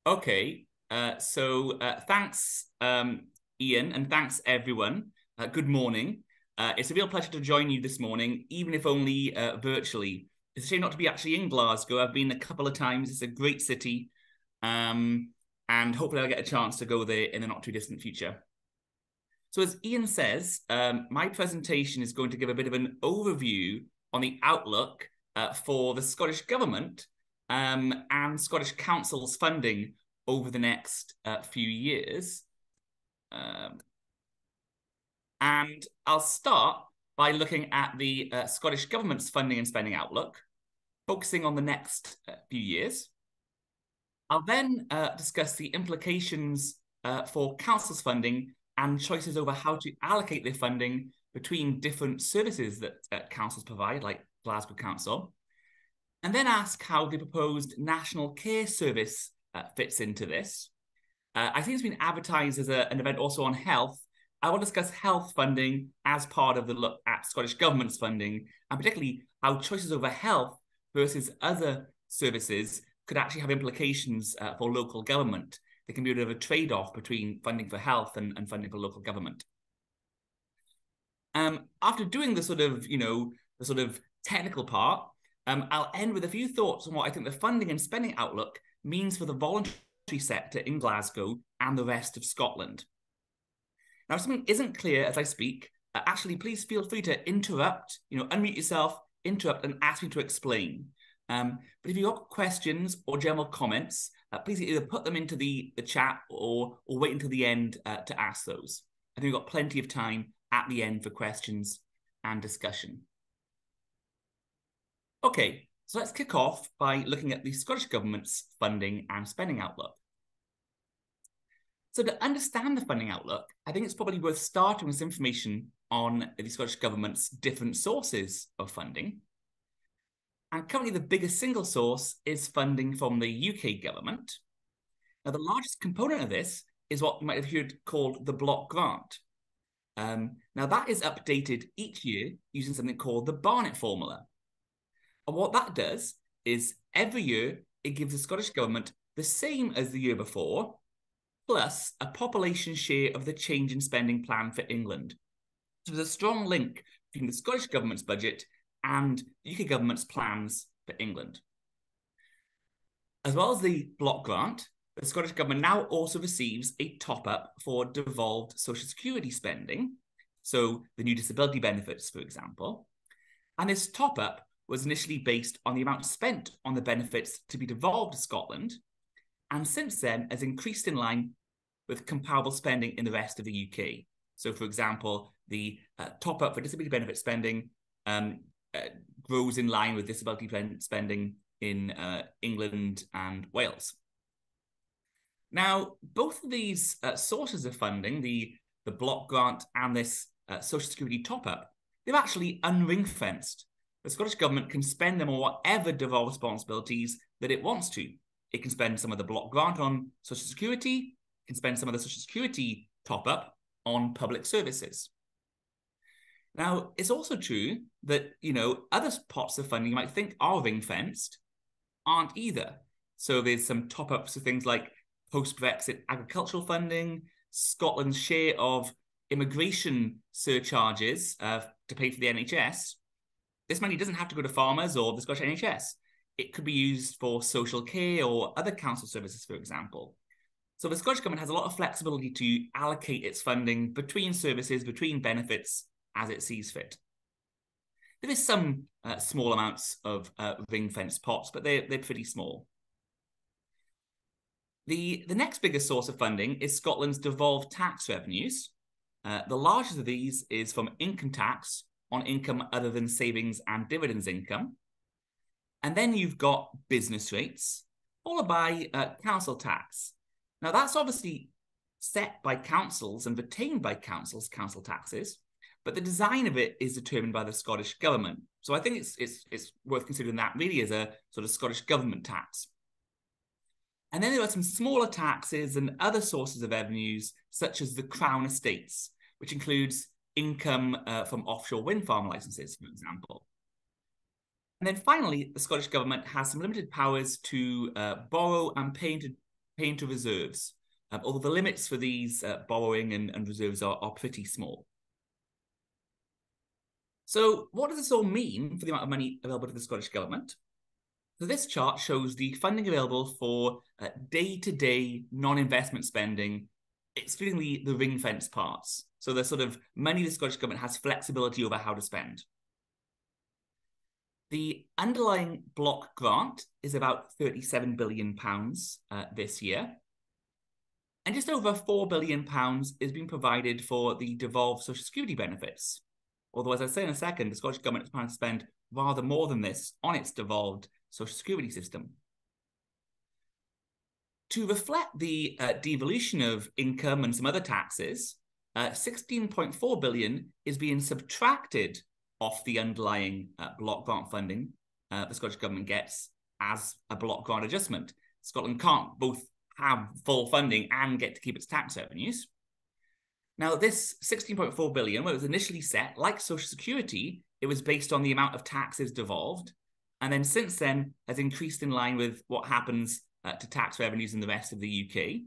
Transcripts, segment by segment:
Okay, thanks, Ian, and thanks, everyone. Good morning. It's a real pleasure to join you this morning, even if only virtually. It's a shame not to be actually in Glasgow. I've been a couple of times. It's a great city, and hopefully I'll get a chance to go there in the not too distant future. So as Ian says, my presentation is going to give a bit of an overview on the outlook for the Scottish Government and Scottish Council's funding over the next few years. And I'll start by looking at the Scottish Government's funding and spending outlook, focusing on the next few years. I'll then discuss the implications for Council's funding and choices over how to allocate their funding between different services that councils provide, like Glasgow Council, and then ask how the proposed National Care Service fits into this. I think it's been advertised as an event also on health. I will discuss health funding as part of the look at Scottish Government's funding, and particularly how choices over health versus other services could actually have implications for local government. There can be a bit of a trade-off between funding for health and funding for local government. After doing the sort of technical part, I'll end with a few thoughts on what I think the funding and spending outlook means for the voluntary sector in Glasgow and the rest of Scotland. Now, if something isn't clear as I speak, actually, please feel free to interrupt, unmute yourself, interrupt, and ask me to explain. But if you've got questions or general comments, please either put them into the chat or wait until the end to ask those. I think we've got plenty of time at the end for questions and discussion. Okay, so let's kick off by looking at the Scottish Government's funding and spending outlook. So to understand the funding outlook, I think it's probably worth starting with some information on the Scottish Government's different sources of funding. And currently the biggest single source is funding from the UK government. Now, the largest component of this is what you might have heard called the block grant. Now, that is updated each year using something called the Barnett formula. And what that does is every year it gives the Scottish Government the same as the year before, plus a population share of the change in spending plan for England. So there's a strong link between the Scottish Government's budget and the UK government's plans for England. As well as the block grant, the Scottish Government now also receives a top-up for devolved social security spending, so the new disability benefits, for example. And this top-up was initially based on the amount spent on the benefits to be devolved to Scotland, and since then has increased in line with comparable spending in the rest of the UK. So, for example, the top-up for disability benefit spending grows in line with disability spending in England and Wales. Now, both of these sources of funding, the block grant and this social security top-up, they're actually unring-fenced. The Scottish Government can spend them on whatever devolved responsibilities that it wants to. It can spend some of the block grant on social security, it can spend some of the social security top-up on public services. Now, it's also true that, other pots of funding you might think are ring-fenced aren't either. So there's some top-ups for things like post-Brexit agricultural funding, Scotland's share of immigration surcharges to pay for the NHS. This money doesn't have to go to farmers or the Scottish NHS. It could be used for social care or other council services, for example. So the Scottish Government has a lot of flexibility to allocate its funding between services, between benefits, as it sees fit. There is some small amounts of ring-fenced pots, but they're pretty small. The next biggest source of funding is Scotland's devolved tax revenues. The largest of these is from income tax on income other than savings and dividends income. And then you've got business rates, followed by council tax. Now, that's obviously set by councils and retained by councils, council taxes, but the design of it is determined by the Scottish Government. So I think it's worth considering that really as a sort of Scottish Government tax. And then there are some smaller taxes and other sources of revenues, such as the Crown Estates, which includes income from offshore wind farm licenses, for example. And then finally, the Scottish Government has some limited powers to borrow and pay into pay into reserves, although the limits for these borrowing and reserves are pretty small. So what does this all mean for the amount of money available to the Scottish Government? So this chart shows the funding available for day-to-day non-investment spending, excluding the ring-fence parts. So the sort of money the Scottish Government has flexibility over how to spend. The underlying block grant is about £37 billion this year. And just over £4 billion is being provided for the devolved social security benefits. Although, as I say in a second, the Scottish Government is planning to spend rather more than this on its devolved social security system. To reflect the devolution of income and some other taxes, 16.4 billion is being subtracted off the underlying block grant funding the Scottish Government gets as a block grant adjustment. Scotland can't both have full funding and get to keep its tax revenues. Now, this 16.4 billion, when it was initially set, like Social Security, it was based on the amount of taxes devolved, and then since then has increased in line with what happens to tax revenues in the rest of the UK.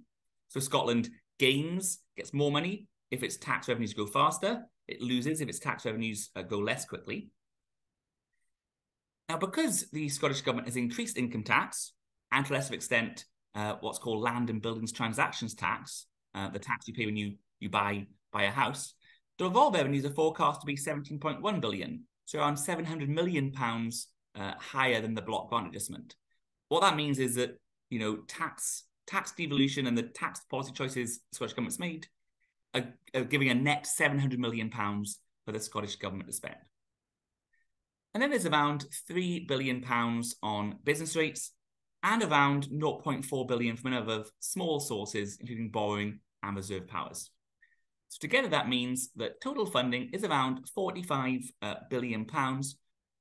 So Scotland gets more money if its tax revenues go faster. It loses if its tax revenues go less quickly. Now, because the Scottish Government has increased income tax, and to a lesser extent, what's called land and buildings transactions tax, the tax you pay when you buy a house, the devolved revenues are forecast to be 17.1 billion, so around £700 million higher than the block grant adjustment. What that means is that, you know, tax devolution and the tax policy choices the Scottish Government's made are giving a net £700 million for the Scottish Government to spend. And then there's around £3 billion on business rates and around 0.4 billion from a number of small sources, including borrowing and reserve powers. So together that means that total funding is around £45 billion,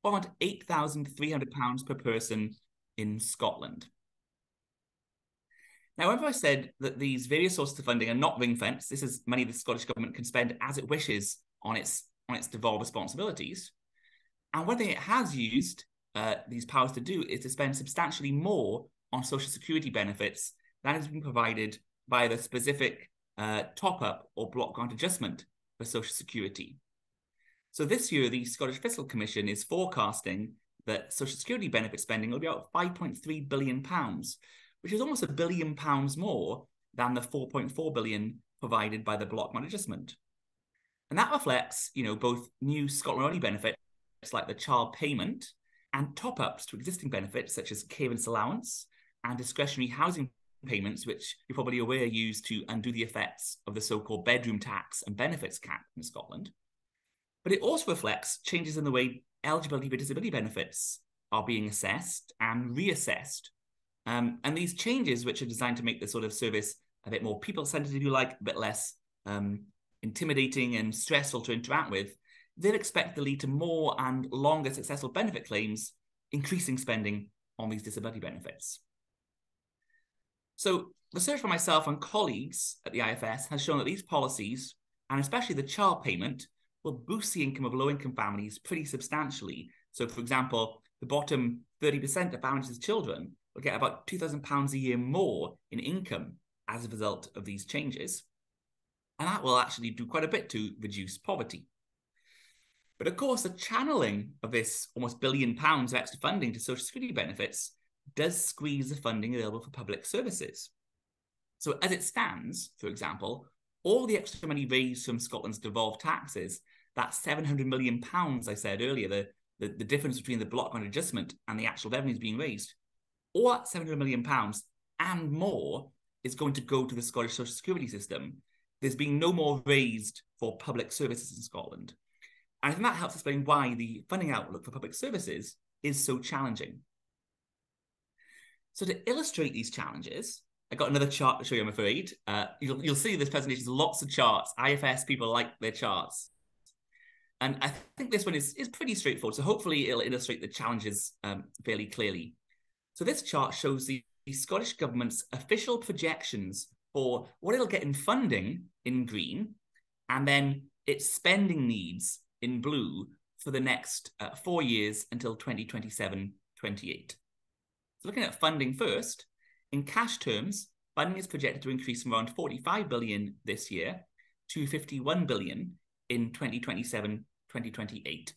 or around £8,300 per person in Scotland. Now, whenever I said that these various sources of funding are not ring-fenced, this is money the Scottish Government can spend as it wishes on its devolved responsibilities. And one thing it has used these powers to do is to spend substantially more on social security benefits than has been provided by the specific top-up or block grant adjustment for social security. So this year, the Scottish Fiscal Commission is forecasting that social security benefit spending will be about £5.3 billion, which is almost £1 billion more than the £4.4 billion provided by the block grant adjustment. And that reflects, you know, both new Scotland-only benefits like the child payment and top-ups to existing benefits such as carers allowance and discretionary housing payments, which you're probably aware are used to undo the effects of the so-called bedroom tax and benefits cap in Scotland. But it also reflects changes in the way eligibility for disability benefits are being assessed and reassessed. And these changes, which are designed to make the sort of service a bit more people-centered, if you like, a bit less intimidating and stressful to interact with, they're expected to lead to more and longer successful benefit claims, increasing spending on these disability benefits. So research by myself and colleagues at the IFS has shown that these policies, and especially the child payment, will boost the income of low-income families pretty substantially. So, for example, the bottom 30% of families with children will get about £2,000 a year more in income as a result of these changes. And that will actually do quite a bit to reduce poverty. But of course, the channeling of this almost £1 billion of extra funding to social security benefits does squeeze the funding available for public services. So as it stands, for example, all the extra money raised from Scotland's devolved taxes, that £700 million I said earlier, the difference between the block grant adjustment and the actual revenues being raised, all that £700 million and more is going to go to the Scottish social security system. There's been no more raised for public services in Scotland. And I think that helps explain why the funding outlook for public services is so challenging. So to illustrate these challenges, I got another chart to show you, I'm afraid. You'll see this presentation, there's lots of charts. IFS people like their charts. And I think this one is pretty straightforward. So hopefully it'll illustrate the challenges fairly clearly. So this chart shows the Scottish Government's official projections for what it'll get in funding in green, and then its spending needs in blue for the next 4 years until 2027-28. So looking at funding first, in cash terms, funding is projected to increase from around 45 billion this year to 51 billion in 2027-2028.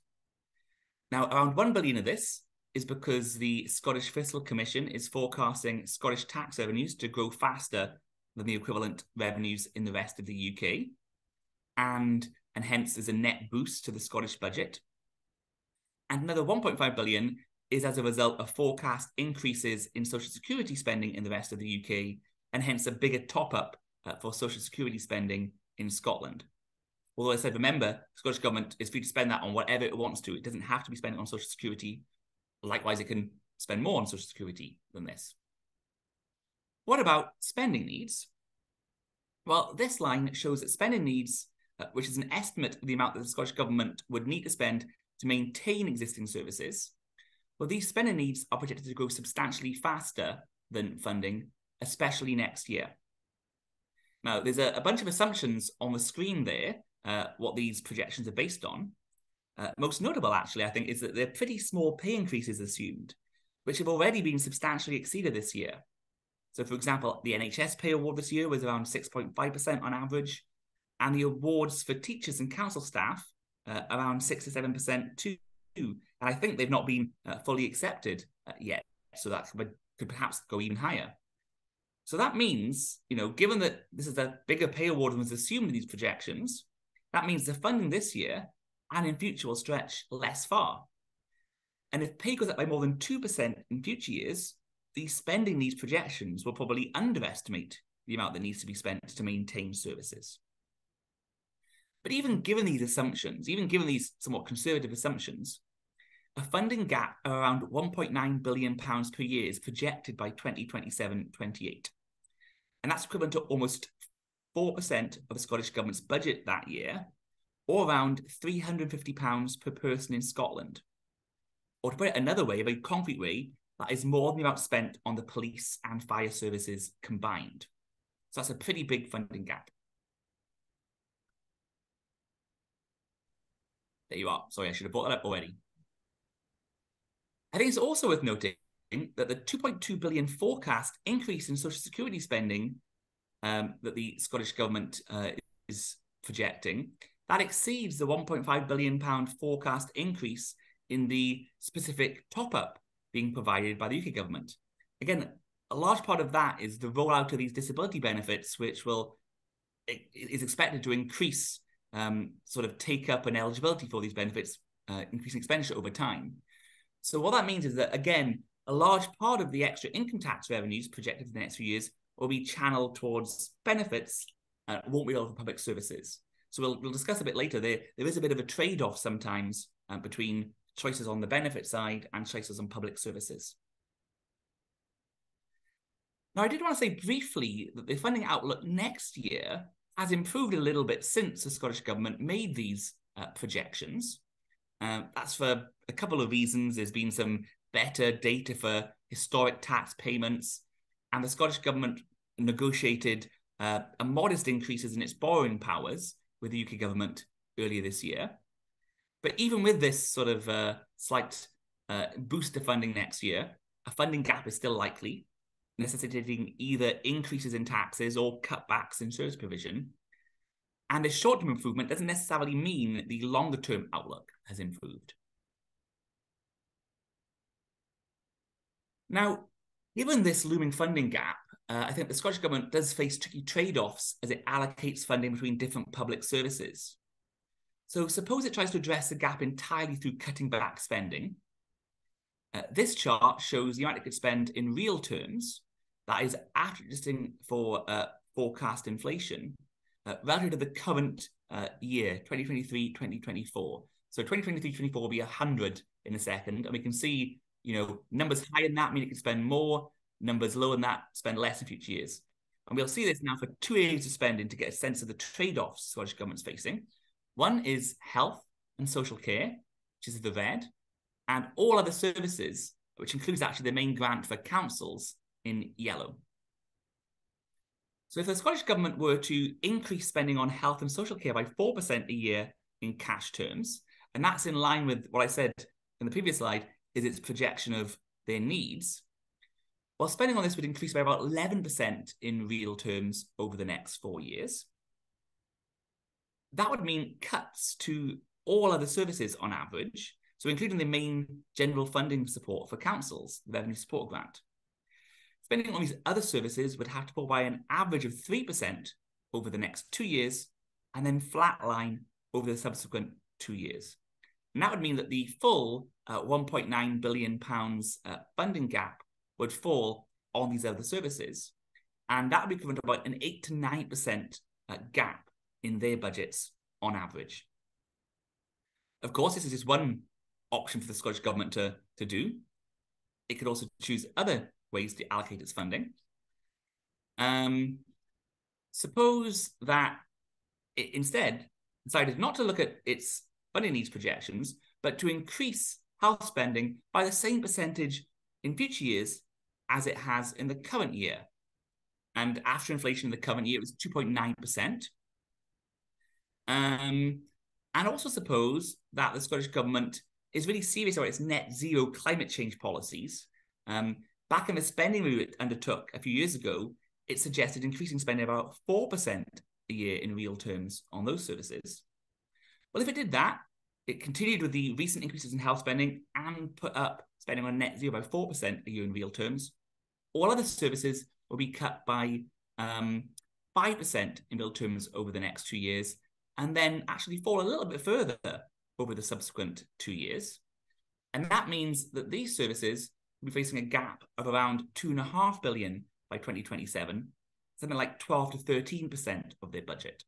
Now, around 1 billion of this is because the Scottish Fiscal Commission is forecasting Scottish tax revenues to grow faster than the equivalent revenues in the rest of the UK, and hence there's a net boost to the Scottish budget. And another 1.5 billion is as a result of forecast increases in social security spending in the rest of the UK, and hence a bigger top-up for social security spending in Scotland. Although I said, remember, the Scottish Government is free to spend that on whatever it wants to. It doesn't have to be spending on social security. Likewise, it can spend more on social security than this. What about spending needs? Well, this line shows that spending needs, which is an estimate of the amount that the Scottish Government would need to spend to maintain existing services, well, these spending needs are projected to grow substantially faster than funding, especially next year. Now, there's a bunch of assumptions on the screen there, what these projections are based on. Most notable, actually, I think, is that they're pretty small pay increases assumed, which have already been substantially exceeded this year. So, for example, the NHS pay award this year was around 6.5% on average, and the awards for teachers and council staff around 6 to 7% too. And I think they've not been fully accepted yet, so that could perhaps go even higher. So that means, given that this is a bigger pay award than was assumed in these projections, that means the funding this year and in future will stretch less far. And if pay goes up by more than 2% in future years, these spending needs projections will probably underestimate the amount that needs to be spent to maintain services. But even given these assumptions, even given these somewhat conservative assumptions, a funding gap of around £1.9 billion per year is projected by 2027-28. And that's equivalent to almost 4% of the Scottish Government's budget that year, or around £350 per person in Scotland. Or to put it another way, a very concrete way, that is more than the amount spent on the police and fire services combined. So that's a pretty big funding gap. There you are. Sorry, I should have brought that up already. I think it's also worth noting that the 2.2 billion forecast increase in social security spending that the Scottish Government is projecting, that exceeds the £1.5 billion forecast increase in the specific top-up being provided by the UK Government. Again, a large part of that is the rollout of these disability benefits, which is expected to increase sort of take-up and eligibility for these benefits, increasing expenditure over time. So what that means is that, again, a large part of the extra income tax revenues projected for the next few years will be channeled towards benefits and won't be all for public services. So we'll discuss a bit later. There is a bit of a trade-off sometimes between choices on the benefit side and choices on public services. Now, I did want to say briefly that the funding outlook next year has improved a little bit since the Scottish Government made these projections. That's for a couple of reasons. There's been some better data for historic tax payments, and the Scottish Government negotiated a modest increases in its borrowing powers with the UK Government earlier this year. But even with this sort of slight boost to funding next year, a funding gap is still likely, necessitating either increases in taxes or cutbacks in service provision. And a short-term improvement doesn't necessarily mean that the longer-term outlook has improved. Now, given this looming funding gap, I think the Scottish Government does face tricky trade-offs as it allocates funding between different public services. So suppose it tries to address the gap entirely through cutting back spending. This chart shows the amount it could spend in real terms, that is after adjusting for forecast inflation, relative to the current year, 2023-2024. So 2023-24 will be 100 in a second, and we can see, numbers higher than that mean it can spend more, numbers lower than that spend less in future years. And we'll see this now for two areas of spending to get a sense of the trade-offs the Scottish Government's facing. One is health and social care, which is the red, and all other services, which includes actually the main grant for councils in yellow. So if the Scottish Government were to increase spending on health and social care by 4% a year in cash terms, and that's in line with what I said in the previous slide, is its projection of their needs, Well, spending on this would increase by about 11% in real terms over the next 4 years. That would mean cuts to all other services on average, so including the main general funding support for councils, the Revenue Support Grant. Spending on these other services would have to fall by an average of 3% over the next 2 years, and then flatline over the subsequent 2 years. And that would mean that the full £1.9 billion funding gap would fall on these other services. And that would be equivalent to about an 8 to 9% gap in their budgets on average. Of course, this is just one option for the Scottish Government to do. It could also choose other ways to allocate its funding. Suppose that it instead decided not to look at its funding needs projections, but to increase health spending by the same percentage in future years as it has in the current year. And after inflation in the current year, it was 2.9%. And also suppose that the Scottish Government is really serious about its net zero climate change policies. Back in the spending review it undertook a few years ago, it suggested increasing spending about 4% a year in real terms on those services. Well, if it did that, it continued with the recent increases in health spending and put up spending on net zero by 4% a year in real terms. All other services will be cut by 5% in real terms over the next 2 years, and then actually fall a little bit further over the subsequent 2 years. And that means that these services will be facing a gap of around £2.5 billion by 2027, something like 12 to 13% of their budget.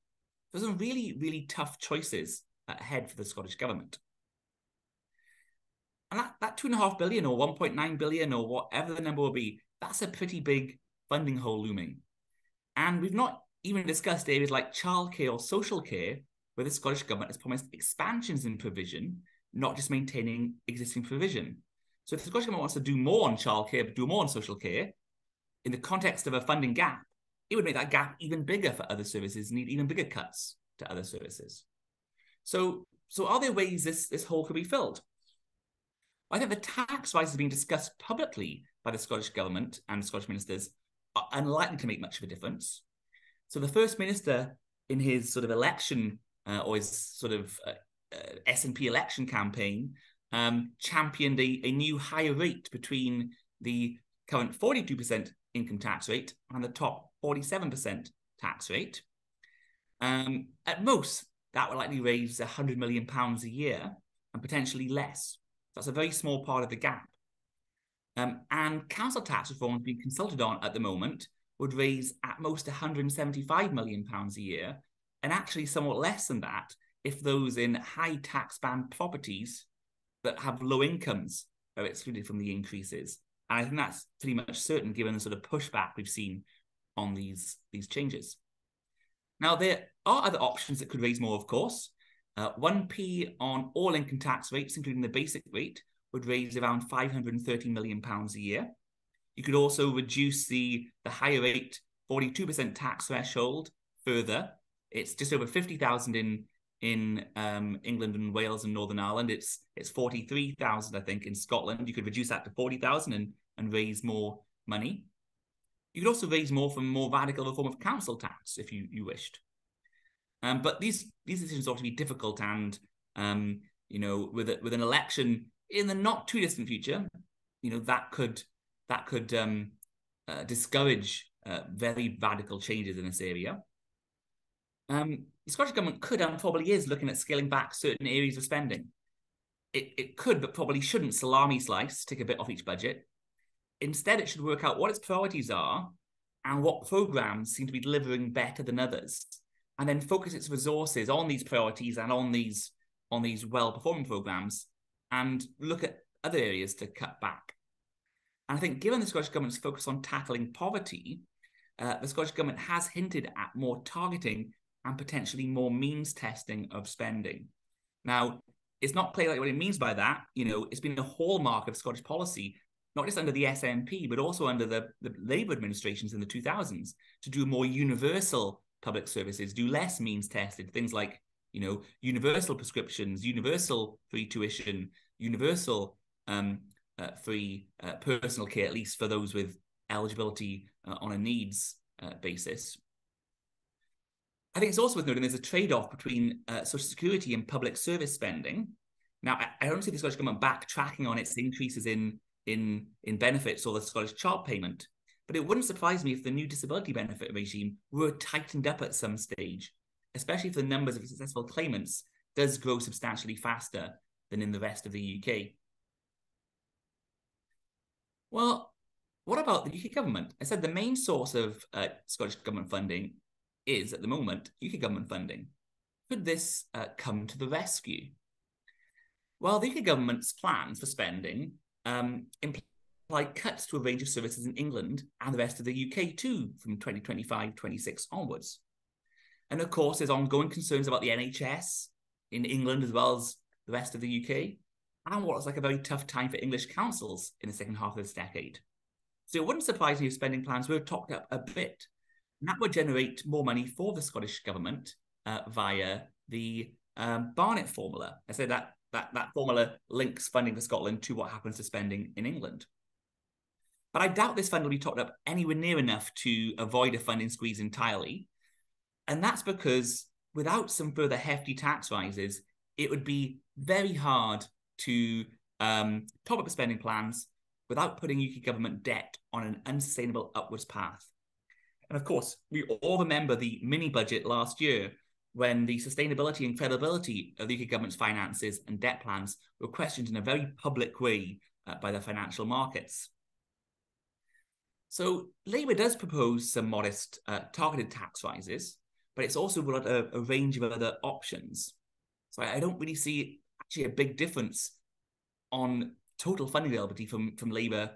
Those are really, really tough choices ahead for the Scottish Government. And that £2.5 billion or £1.9 billion or whatever the number will be, that's a pretty big funding hole looming. And we've not even discussed areas like childcare or social care, where the Scottish Government has promised expansions in provision, not just maintaining existing provision. So if the Scottish Government wants to do more on childcare, but do more on social care, in the context of a funding gap, it would make that gap even bigger for other services, need even bigger cuts to other services. So are there ways this hole could be filled? I think the tax rises being discussed publicly by the Scottish Government and the Scottish ministers are unlikely to make much of a difference. So the First Minister, in his sort of election or his sort of SNP election campaign, championed a new higher rate between the current 42% income tax rate and the top 47% tax rate. At most, that would likely raise £100 million a year and potentially less. That's a very small part of the gap. And council tax reforms being consulted on at the moment would raise at most £175 million a year, and actually somewhat less than that if those in high tax band properties that have low incomes are excluded from the increases. And I think that's pretty much certain given the sort of pushback we've seen on these changes. Now, there are other options that could raise more, of course. 1p on all income tax rates, including the basic rate, would raise around £530 million a year. You could also reduce the higher rate 42% tax threshold further. It's just over 50,000 in England and Wales and Northern Ireland. It's 43,000, I think, in Scotland. You could reduce that to 40,000 and raise more money. You could also raise more from more radical reform of council tax if you wished. But these decisions ought to be difficult, and with an election in the not too distant future, that could discourage very radical changes in this area. The Scottish Government could and probably is looking at scaling back certain areas of spending. It could, but probably shouldn't salami slice, take a bit off each budget. Instead, it should work out what its priorities are and what programs seem to be delivering better than others, and then focus its resources on these priorities and on these well-performing programs, and look at other areas to cut back. And I think given the Scottish Government's focus on tackling poverty, the Scottish Government has hinted at more targeting and potentially more means testing of spending. Now, it's not clear what it means by that. It's been a hallmark of Scottish policy, not just under the SNP, but also under the Labour administrations in the 2000s, to do more universal public services, do less means tested, things like, universal prescriptions, universal free tuition, universal free personal care, at least for those with eligibility on a needs basis. I think it's also worth noting there's a trade-off between social security and public service spending. Now, I don't see the Scottish Government backtracking on its increases in benefits or the Scottish Child Payment, but it wouldn't surprise me if the new disability benefit regime were tightened up at some stage, especially if the numbers of successful claimants does grow substantially faster than in the rest of the UK. Well, what about the UK government? I said the main source of Scottish government funding is, at the moment, UK government funding. Could this come to the rescue? Well, the UK government's plans for spending imply cuts to a range of services in England and the rest of the UK too from 2025-26 onwards. And of course, there's ongoing concerns about the NHS in England as well as the rest of the UK, and what looks like a very tough time for English councils in the second half of this decade. So it wouldn't surprise me if spending plans were topped up a bit. And that would generate more money for the Scottish Government via the Barnett formula. I say that formula links funding for Scotland to what happens to spending in England. But I doubt this fund will be topped up anywhere near enough to avoid a funding squeeze entirely. And that's because without some further hefty tax rises, it would be very hard to top up the spending plans without putting UK government debt on an unsustainable upwards path. And of course, we all remember the mini budget last year when the sustainability and credibility of the UK government's finances and debt plans were questioned in a very public way by the financial markets. So Labour does propose some modest targeted tax rises, but it's also got a range of other options. So I don't really see actually a big difference on total funding availability from Labour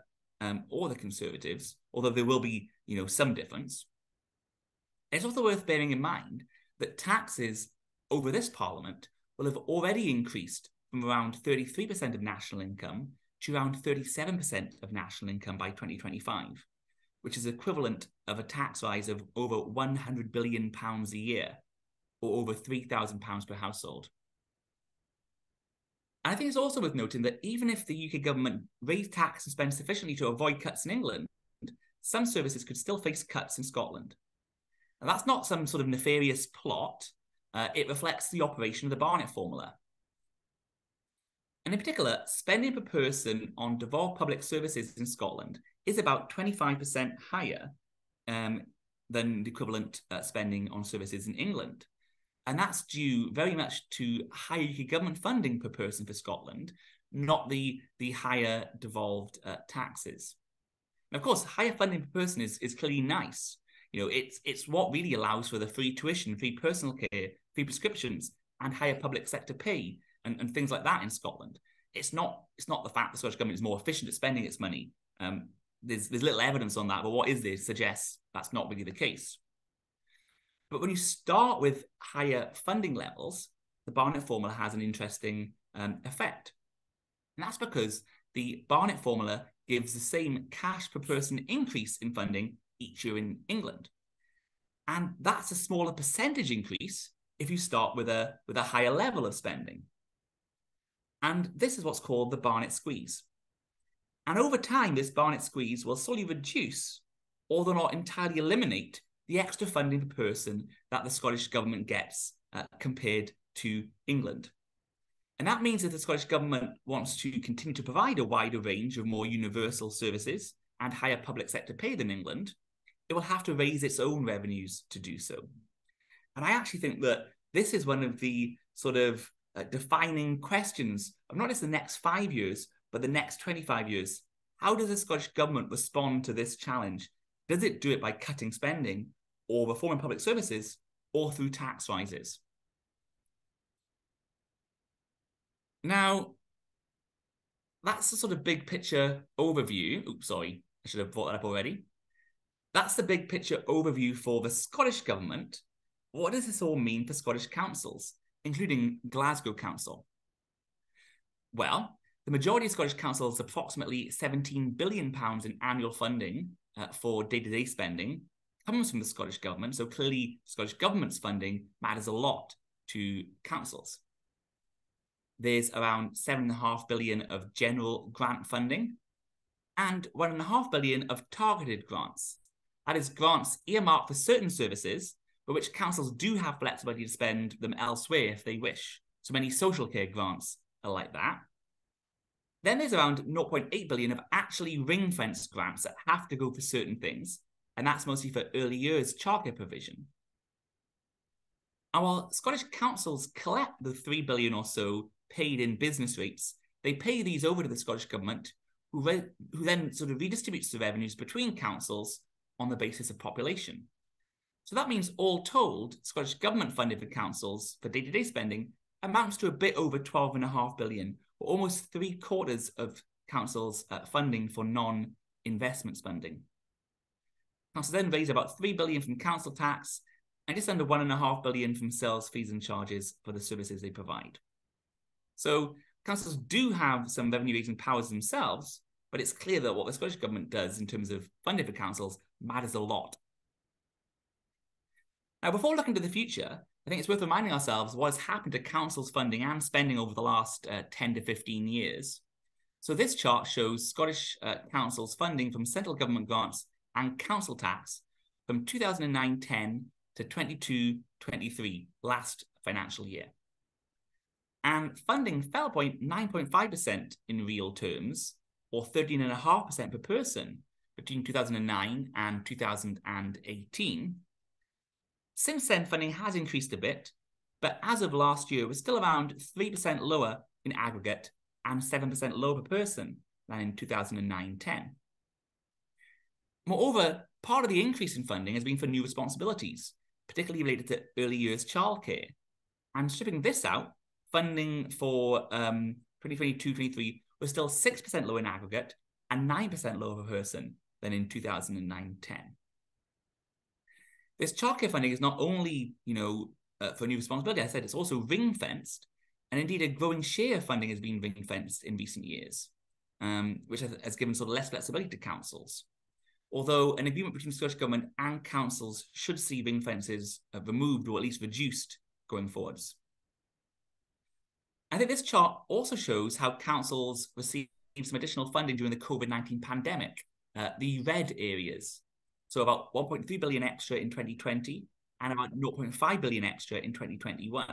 or the Conservatives, although there will be some difference. It's also worth bearing in mind that taxes over this Parliament will have already increased from around 33% of national income to around 37% of national income by 2025, which is equivalent of a tax rise of over £100 billion a year, or over £3,000 per household. And I think it's also worth noting that even if the UK government raised tax and spend sufficiently to avoid cuts in England, some services could still face cuts in Scotland. And that's not some sort of nefarious plot. It reflects the operation of the Barnett formula. And in particular, spending per person on devolved public services in Scotland is about 25% higher than the equivalent spending on services in England. And that's due very much to higher UK government funding per person for Scotland, not the higher devolved taxes. And of course, higher funding per person is clearly nice. It's what really allows for the free tuition, free personal care, free prescriptions, and higher public sector pay, and things like that in Scotland. It's not the fact the Scottish Government is more efficient at spending its money. There's little evidence on that, but what is there suggests that's not really the case. But when you start with higher funding levels, the Barnett formula has an interesting effect. And that's because the Barnett formula gives the same cash per person increase in funding each year in England. And that's a smaller percentage increase if you start with a higher level of spending. And this is what's called the Barnett squeeze. And over time, this Barnett squeeze will slowly reduce, although not entirely eliminate, the extra funding per person that the Scottish Government gets compared to England. And that means that the Scottish Government wants to continue to provide a wider range of more universal services and higher public sector pay than England, it will have to raise its own revenues to do so. And I actually think that this is one of the sort of defining questions of not just the next 5 years, but the next 25 years. How does the Scottish Government respond to this challenge? Does it do it by cutting spending or reforming public services or through tax rises? Now, that's the sort of big picture overview. Oops, sorry, I should have brought that up already. That's the big picture overview for the Scottish Government. What does this all mean for Scottish councils, including Glasgow Council? Well, the majority of Scottish councils, approximately £17 billion in annual funding for day-to-day spending, comes from the Scottish Government. So clearly, Scottish Government's funding matters a lot to councils. There's around £7.5 billion of general grant funding. and £1.5 billion of targeted grants. That is grants earmarked for certain services, but which councils do have flexibility to spend them elsewhere if they wish. So many social care grants are like that. Then there's around £0.8 billion of actually ring-fenced grants that have to go for certain things, and that's mostly for early years childcare provision. And while Scottish councils collect the £3 billion or so paid in business rates, they pay these over to the Scottish Government, who then sort of redistributes the revenues between councils on the basis of population. So that means, all told, Scottish Government funding for councils for day-to-day spending amounts to a bit over £12.5 billion, or almost 3/4 of councils' funding for non-investment spending. Councils then raise about £3 billion from council tax and just under £1.5 billion from sales fees and charges for the services they provide. So councils do have some revenue-raising powers themselves, but it's clear that what the Scottish Government does in terms of funding for councils matters a lot. Now, before looking to the future, I think it's worth reminding ourselves what has happened to councils' funding and spending over the last 10 to 15 years. So this chart shows Scottish councils' funding from central government grants and council tax from 2009-10 to 22-23, last financial year. And funding fell by 9.5% in real terms, or 13.5% per person, between 2009 and 2018. Since then, funding has increased a bit, but as of last year, it was still around 3% lower in aggregate and 7% lower per person than in 2009-10. Moreover, part of the increase in funding has been for new responsibilities, particularly related to early years childcare. And stripping this out, funding for 2022-23 was still 6% lower in aggregate and 9% lower per person than in 2009-10. This childcare funding is not only, for new responsibility, I said it's also ring-fenced, and indeed a growing share of funding has been ring-fenced in recent years, which has given sort of less flexibility to councils. Although an agreement between the Scottish Government and councils should see ring fences removed or at least reduced going forwards. I think this chart also shows how councils received some additional funding during the COVID-19 pandemic, the red areas. So about 1.3 billion extra in 2020 and about 0.5 billion extra in 2021.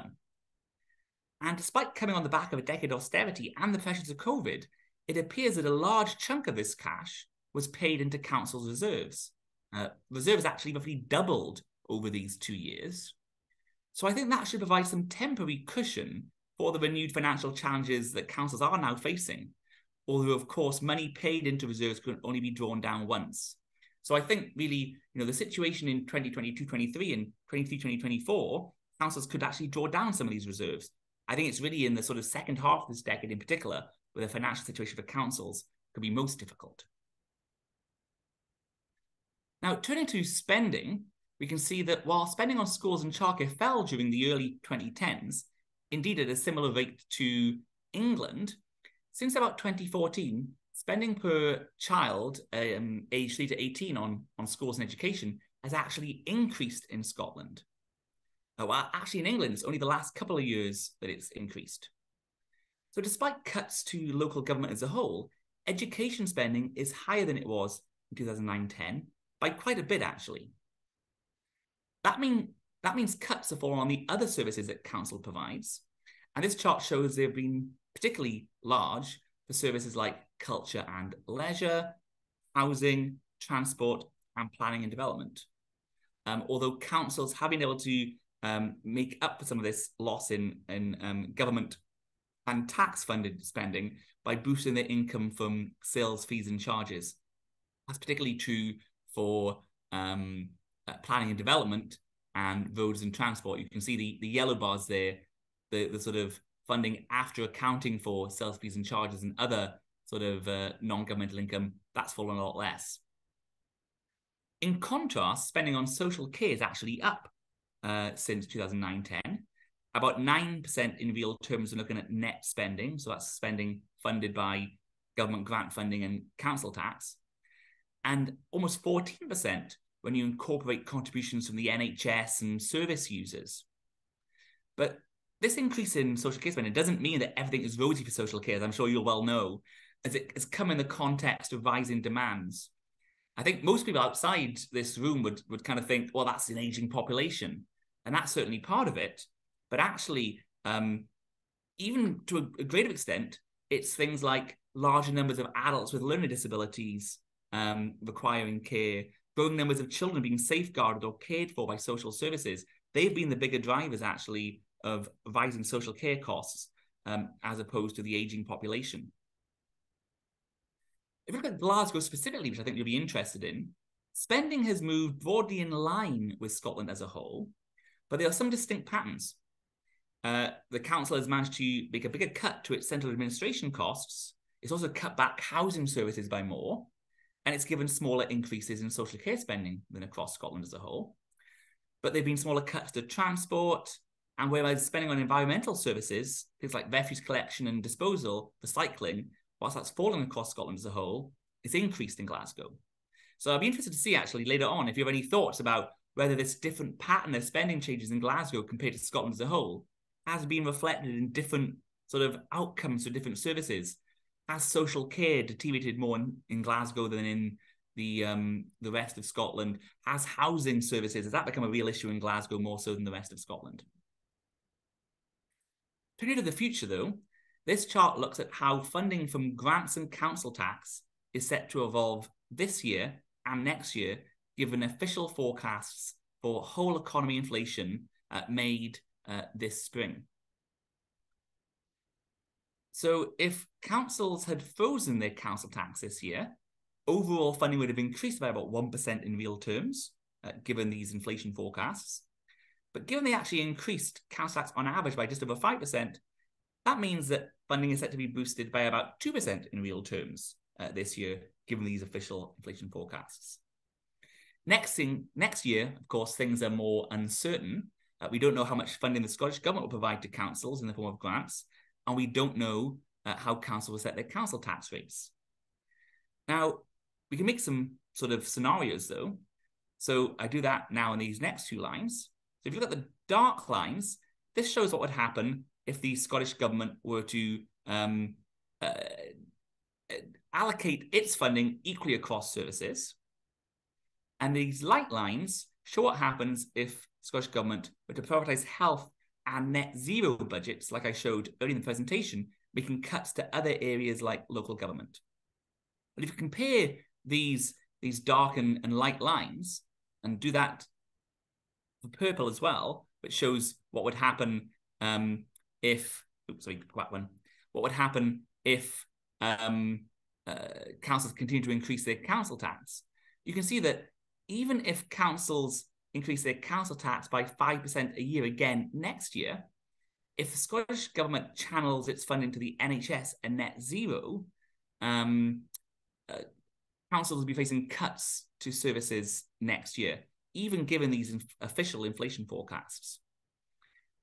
And despite coming on the back of a decade of austerity and the pressures of COVID, it appears that a large chunk of this cash was paid into councils' reserves. Reserves actually roughly doubled over these 2 years. So I think that should provide some temporary cushion for the renewed financial challenges that councils are now facing. Although, of course, money paid into reserves can only be drawn down once. So I think really, the situation in 2022-23 and 23-24, councils could actually draw down some of these reserves. I think it's really in the sort of second half of this decade in particular, where the financial situation for councils could be most difficult. Now, turning to spending, we can see that while spending on schools and childcare fell during the early 2010s, indeed at a similar rate to England, since about 2014, spending per child aged 3 to 18 on schools and education has actually increased in Scotland. Well, actually in England, it's only the last couple of years that it's increased. So despite cuts to local government as a whole, education spending is higher than it was in 2009-10, by quite a bit, actually. That means cuts have fallen on the other services that council provides. And this chart shows they've been particularly large for services like culture and leisure, housing, transport, and planning and development. Although councils have been able to make up for some of this loss in government and tax-funded spending by boosting their income from sales fees and charges. That's particularly true for planning and development and roads and transport. You can see the yellow bars there, the sort of funding after accounting for sales fees and charges and other sort of non-governmental income, that's fallen a lot less. In contrast, spending on social care is actually up since 2009-10, about 9% in real terms when looking at net spending, so that's spending funded by government grant funding and council tax, and almost 14% when you incorporate contributions from the NHS and service users. But this increase in social care spending doesn't mean that everything is rosy for social care, as I'm sure you'll well know. as it has come in the context of rising demands. I think most people outside this room would kind of think, well, that's an aging population. And that's certainly part of it. But actually, even to a greater extent, it's things like larger numbers of adults with learning disabilities requiring care, growing numbers of children being safeguarded or cared for by social services. They've been the bigger drivers, actually, of rising social care costs as opposed to the aging population. If you look at Glasgow specifically, which I think you'll be interested in, spending has moved broadly in line with Scotland as a whole, but there are some distinct patterns. The council has managed to make a bigger cut to its central administration costs. It's also cut back housing services by more, and it's given smaller increases in social care spending than across Scotland as a whole. But there have been smaller cuts to transport, and whereas spending on environmental services, things like refuse collection and disposal, recycling, whilst that's fallen across Scotland as a whole, it's increased in Glasgow. So I'd be interested to see, actually, later on, if you have any thoughts about whether this different pattern of spending changes in Glasgow compared to Scotland as a whole has been reflected in different sort of outcomes for different services. Has social care deteriorated more in Glasgow than in the rest of Scotland? Has housing services, has that become a real issue in Glasgow more so than the rest of Scotland? Turning to the future, though, this chart looks at how funding from grants and council tax is set to evolve this year and next year, given official forecasts for whole economy inflation made this spring. So if councils had frozen their council tax this year, overall funding would have increased by about 1% in real terms, given these inflation forecasts. But given they actually increased council tax on average by just over 5%, that means that funding is set to be boosted by about 2% in real terms this year, given these official inflation forecasts. Next year, of course, things are more uncertain. We don't know how much funding the Scottish Government will provide to councils in the form of grants, and we don't know how councils will set their council tax rates. Now, we can make some sort of scenarios, though. So I do that now in these next two lines. So if you look at the dark lines, this shows what would happen if the Scottish Government were to allocate its funding equally across services. And these light lines show what happens if the Scottish Government were to prioritise health and net zero budgets, like I showed earlier in the presentation, making cuts to other areas like local government. But if you compare these dark and light lines, and do that for purple as well, which shows what would happen if councils continue to increase their council tax. You can see that even if councils increase their council tax by 5% a year again next year, if the Scottish Government channels its funding to the NHS and net zero, councils will be facing cuts to services next year, even given these official inflation forecasts.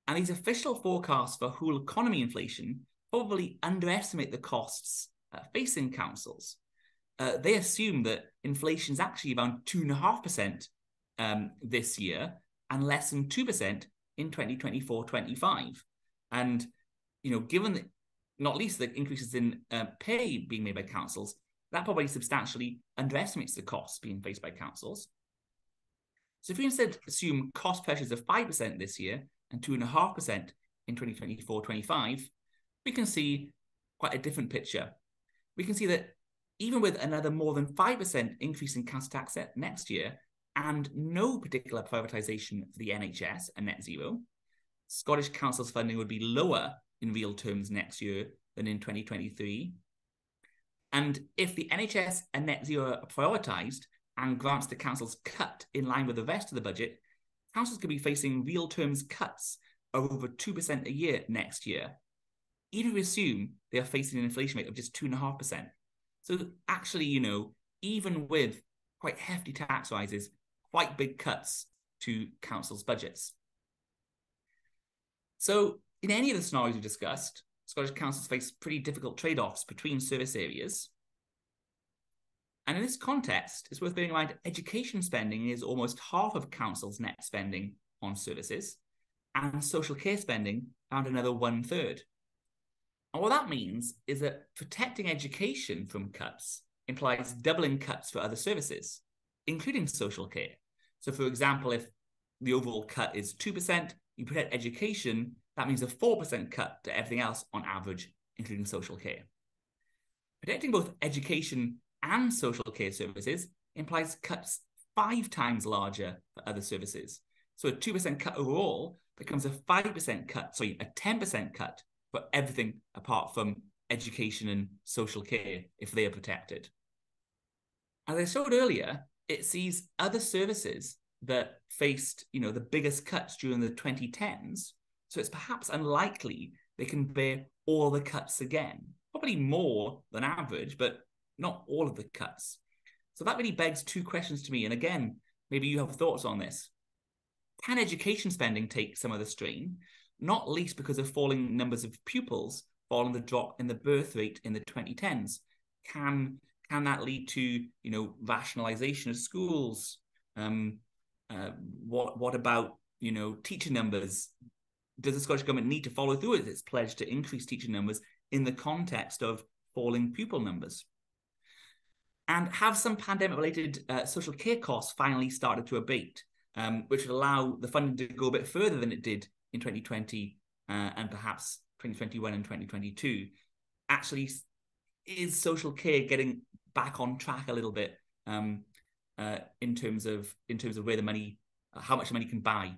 And these official forecasts for whole economy inflation probably underestimate the costs facing councils. They assume that inflation is actually around 2.5% this year and less than 2% in 2024-25. And, given that, not least the increases in pay being made by councils, that probably substantially underestimates the costs being faced by councils. So if we instead assume cost pressures of 5% this year and 2.5% in 2024-25, we can see quite a different picture. We can see that even with another more than 5% increase in council tax next year and no particular privatisation for the NHS and net zero, Scottish councils' funding would be lower in real terms next year than in 2023. And if the NHS and net zero are prioritised and grants to councils cut in line with the rest of the budget, councils could be facing real terms cuts of over 2% a year next year, even if we assume they are facing an inflation rate of just 2.5%. So actually, even with quite hefty tax rises, quite big cuts to councils' budgets. So in any of the scenarios we discussed, Scottish councils face pretty difficult trade-offs between service areas. And in this context, it's worth bearing in mind education spending is almost half of councils' net spending on services, and social care spending around another 1/3. And what that means is that protecting education from cuts implies doubling cuts for other services, including social care. So, for example, if the overall cut is 2%, you protect education, that means a 4% cut to everything else on average, including social care. Protecting both education and social care services implies cuts 5 times larger for other services. So a 2% cut overall becomes a 5% cut, sorry, a 10% cut for everything apart from education and social care if they are protected. As I showed earlier, it sees other services that faced, the biggest cuts during the 2010s. So it's perhaps unlikely they can bear all the cuts again. Probably more than average, but not all of the cuts. So that really begs 2 questions to me. And again, maybe you have thoughts on this. Can education spending take some of the strain, not least because of falling numbers of pupils following the drop in the birth rate in the 2010s? Can that lead to, rationalization of schools? What about, teacher numbers? Does the Scottish Government need to follow through with its pledge to increase teacher numbers in the context of falling pupil numbers? And have some pandemic-related social care costs finally started to abate, which would allow the funding to go a bit further than it did in 2020 and perhaps 2021 and 2022? Actually, is social care getting back on track a little bit in terms of where the money, how much money can buy?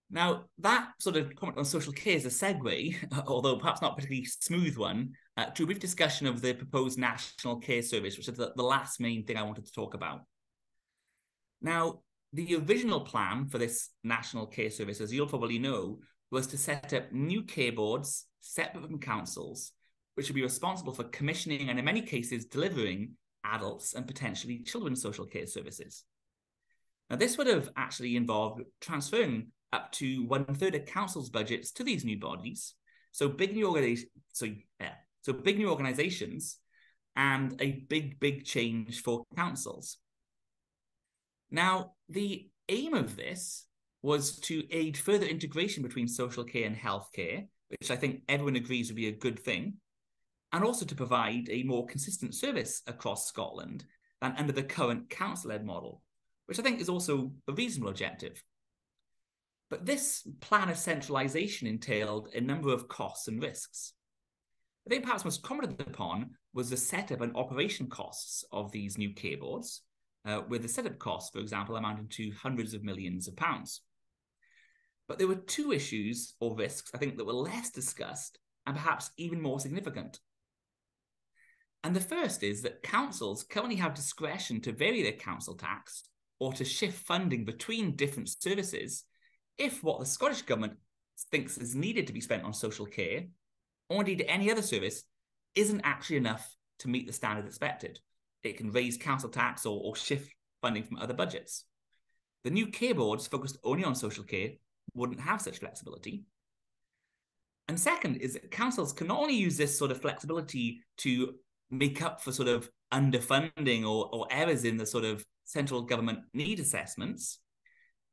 Now, that sort of comment on social care is a segue, although perhaps not a particularly smooth one, to a brief discussion of the proposed National Care Service, which is the last main thing I wanted to talk about. Now, the original plan for this National Care Service, as you'll probably know, was to set up new care boards separate from councils, which would be responsible for commissioning and in many cases delivering adults and potentially children's social care services. Now, this would have actually involved transferring up to 1/3 of councils' budgets to these new bodies. So big new organizations and a big change for councils. Now, the aim of this was to aid further integration between social care and healthcare, which I think everyone agrees would be a good thing, and also to provide a more consistent service across Scotland than under the current council-led model, which I think is also a reasonable objective. But this plan of centralisation entailed a number of costs and risks. I think perhaps most commented upon was the setup and operation costs of these new care boards, with the setup costs, for example, amounting to hundreds of millions of pounds. But there were 2 issues or risks, I think, that were less discussed and perhaps even more significant. And the first is that councils currently have discretion to vary their council tax or to shift funding between different services if what the Scottish Government thinks is needed to be spent on social care, or indeed any other service, isn't actually enough to meet the standard expected. It can raise council tax or shift funding from other budgets. The new care boards focused only on social care wouldn't have such flexibility. And second is that councils can not only use this sort of flexibility to make up for sort of underfunding or errors in the sort of central government need assessments,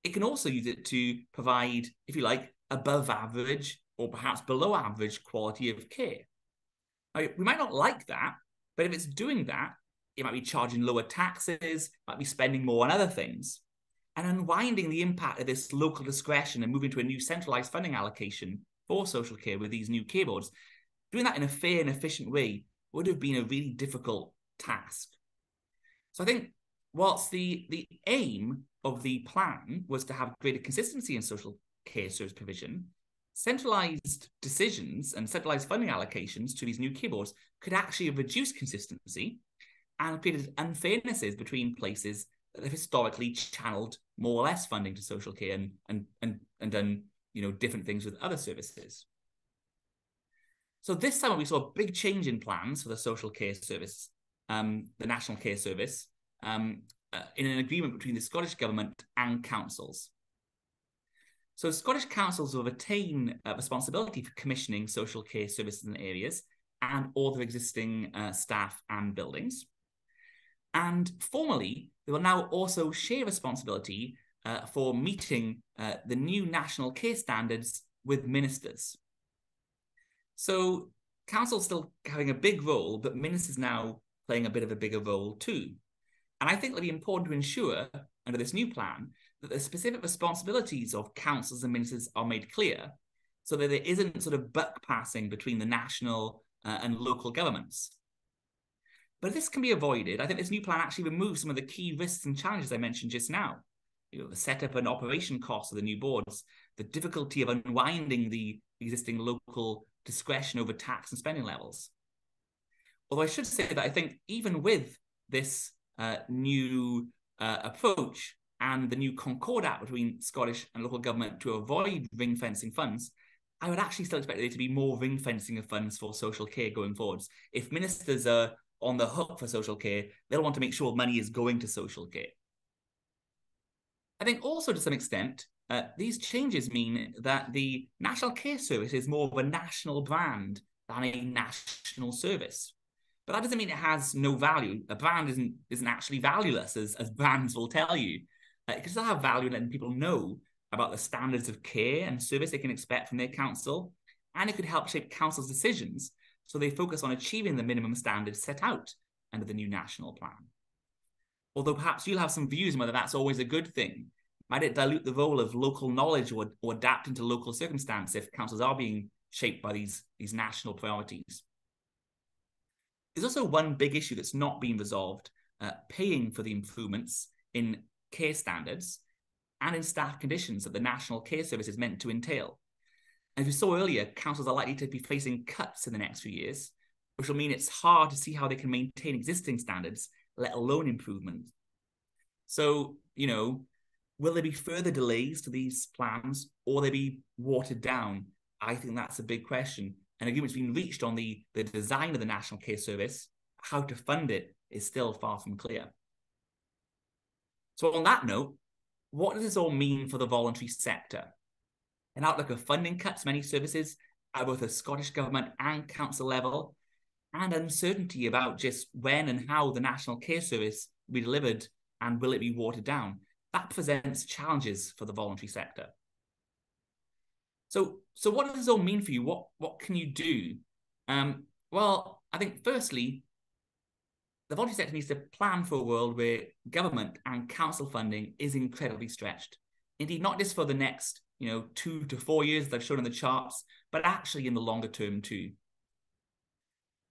it can also use it to provide, if you like, above average or perhaps below average quality of care. Now, we might not like that, but if it's doing that, it might be charging lower taxes, might be spending more on other things. And unwinding the impact of this local discretion and moving to a new centralised funding allocation for social care with these new care boards, doing that in a fair and efficient way would have been a really difficult task. So I think whilst the aim of the plan was to have greater consistency in social care service provision, centralised decisions and centralised funding allocations to these new care boards could actually have reduced consistency and created unfairnesses between places that have historically channeled more or less funding to social care and done different things with other services. So this summer we saw a big change in plans for the social care service, the National Care Service, in an agreement between the Scottish Government and councils. So Scottish councils will retain responsibility for commissioning social care services in areas and all their existing staff and buildings. And formally, they will now also share responsibility for meeting the new national care standards with ministers. So council's still having a big role, but ministers now playing a bit of a bigger role too. And I think it'll be important to ensure, under this new plan, that the specific responsibilities of councils and ministers are made clear, so that there isn't sort of buck passing between the national and local governments. But if this can be avoided, I think this new plan actually removes some of the key risks and challenges I mentioned just now. The setup and operation costs of the new boards, the difficulty of unwinding the existing local discretion over tax and spending levels. Although I should say that I think even with this new approach and the new concordat between Scottish and local government to avoid ring fencing funds, I would actually still expect there to be more ring fencing of funds for social care going forwards. If ministers are on the hook for social care, they'll want to make sure money is going to social care. I think also to some extent, these changes mean that the National Care Service is more of a national brand than a national service. But that doesn't mean it has no value. A brand isn't actually valueless, as brands will tell you. It can still have value in letting people know about the standards of care and service they can expect from their council, and it could help shape council's decisions so they focus on achieving the minimum standards set out under the new national plan. Although perhaps you'll have some views on whether that's always a good thing. Might it dilute the role of local knowledge or adapting to local circumstance if councils are being shaped by these national priorities? There's also one big issue that's not being resolved, paying for the improvements in care standards and in staff conditions that the National Care Service is meant to entail. As we saw earlier, councils are likely to be facing cuts in the next few years, which will mean it's hard to see how they can maintain existing standards, let alone improvement. So, will there be further delays to these plans, or will they be watered down? I think that's a big question. An agreement's been reached on the design of the National Care Service. How to fund it is still far from clear. So on that note, what does this all mean for the voluntary sector? An outlook of funding cuts many services at both the Scottish Government and council level, and uncertainty about just when and how the National Care Service will be delivered and will it be watered down. That presents challenges for the voluntary sector. So what does this all mean for you? What can you do? Well, I think firstly, the voluntary sector needs to plan for a world where government and council funding is incredibly stretched. Indeed, not just for the next 2 to 4 years that I've shown in the charts, but actually in the longer term too.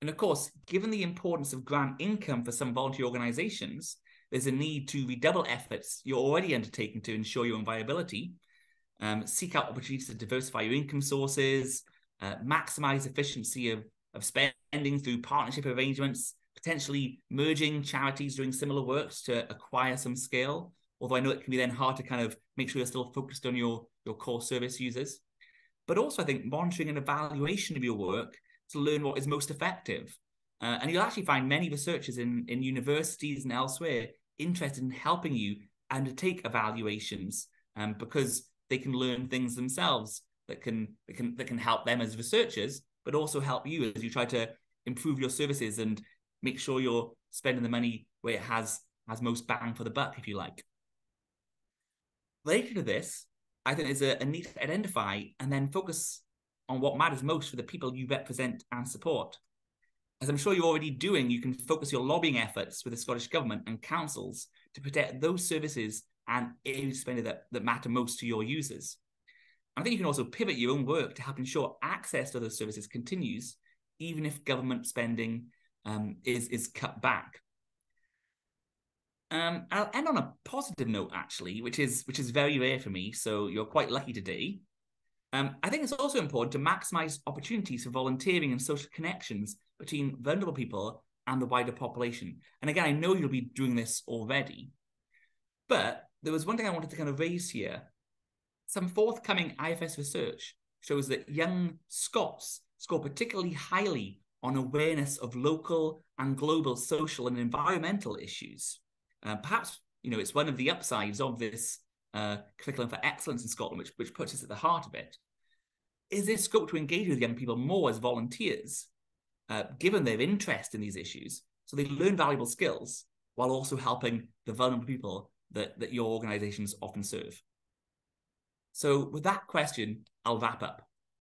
And of course, given the importance of grant income for some voluntary organisations, there's a need to redouble efforts you're already undertaking to ensure your own viability, seek out opportunities to diversify your income sources, maximise efficiency of spending through partnership arrangements, potentially merging charities doing similar works to acquire some scale, although I know it can be then hard to kind of make sure you're still focused on your core service users. But also I think monitoring and evaluation of your work to learn what is most effective. And you'll actually find many researchers in universities and elsewhere interested in helping you undertake evaluations because they can learn things themselves that can help them as researchers, but also help you as you try to improve your services and make sure you're spending the money where it has most bang for the buck, if you like. Related to this, I think there's a need to identify and then focus on what matters most for the people you represent and support. As I'm sure you're already doing, you can focus your lobbying efforts with the Scottish Government and councils to protect those services and areas of spending that matter most to your users. I think you can also pivot your own work to help ensure access to those services continues, even if government spending is cut back. I'll end on a positive note, actually, which is very rare for me, so you're quite lucky today. I think it's also important to maximise opportunities for volunteering and social connections between vulnerable people and the wider population. And again, I know you'll be doing this already, but there was one thing I wanted to kind of raise here. Some forthcoming IFS research shows that young Scots score particularly highly on awareness of local and global social and environmental issues. Perhaps, it's one of the upsides of this curriculum for excellence in Scotland, which puts us at the heart of it. Is there scope to engage with young people more as volunteers, given their interest in these issues, so they learn valuable skills while also helping the vulnerable people that your organisations often serve? So with that question, I'll wrap up.